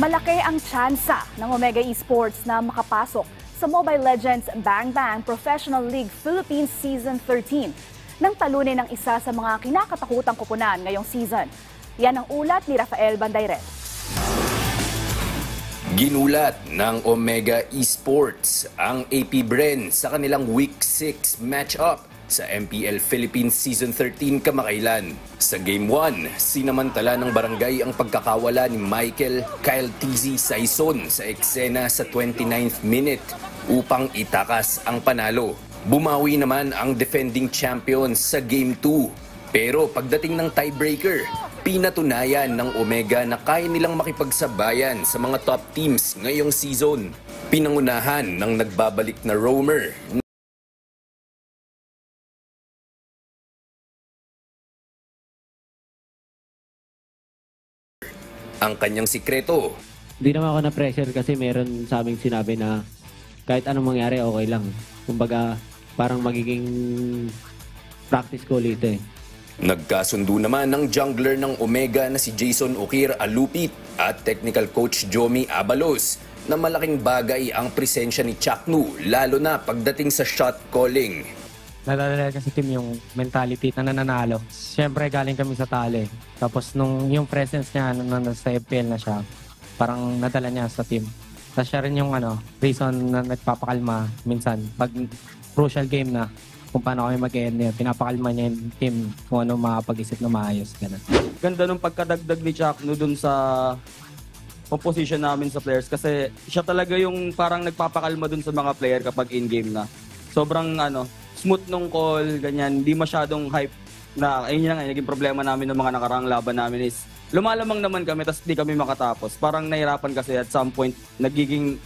Malaki ang tsansa ng Omega Esports na makapasok sa Mobile Legends Bang Bang Professional League Philippines Season 13 nang talunin ng isa sa mga kinakatakutang koponan ngayong season. Yan ang ulat ni Rafael Bandayret. Ginulat ng Omega Esports ang AP Bren sa kanilang Week 6 match-up sa MPL Philippines Season 13 kamakailan. Sa Game 1, sinamantala ng barangay ang pagkakawala ni Michael Kyle TZ Saison sa eksena sa 29th minute upang itakas ang panalo. Bumawi naman ang defending champions sa Game 2. Pero pagdating ng tiebreaker, pinatunayan ng Omega na kaya nilang makipagsabayan sa mga top teams ngayong season. Pinangunahan ng nagbabalik na roamer ang kanyang sikreto. Hindi naman ako na-pressure kasi meron sa aming sinabi na kahit anong mangyari, okay lang. Kumbaga, parang magiging practice ko ulit eh. Nagkasundo naman ng jungler ng Omega na si Jason Okir Alupit at technical coach Jomi Abalos na malaking bagay ang presensya ni Chaknu lalo na pagdating sa shot calling. Nadadala kasi team yung mentality na nananalo. Siyempre galing kami sa tali. Tapos nung yung presence niya nung nasa FPL na siya, parang nadala niya sa team. Tapos siya rin yung reason na nagpapakalma minsan. Pag crucial game na, kung paano kami mag-end, pinapakalma niya yung team kung ano makapag-isip na maayos. Ganun. Ganda nung pagkadagdag ni Chaknu dun sa composition namin sa players kasi siya talaga yung parang nagpapakalma dun sa mga player kapag in-game na. Sobrang smooth nung call, ganyan. Hindi masyadong hype na ayun lang, naging problema namin ng mga nakaraang laban namin is lumalamang naman kami tapos di kami makatapos. Parang nahirapan kasi at some point nagiging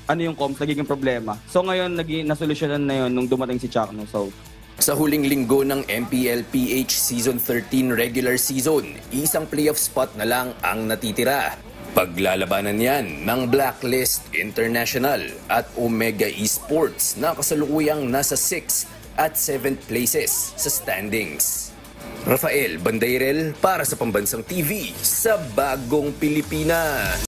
yung comms, nagiging problema. So ngayon nasolusyonan na yun nung dumating si Chaknu. So sa huling linggo ng MPL PH Season 13 regular season, isang playoff spot na lang ang natitira. Paglalabanan yan ng Blacklist International at Omega Esports na kasalukuyang nasa 6 at 7th places sa standings. Rafael Bandayrel para sa Pambansang TV sa Bagong Pilipinas.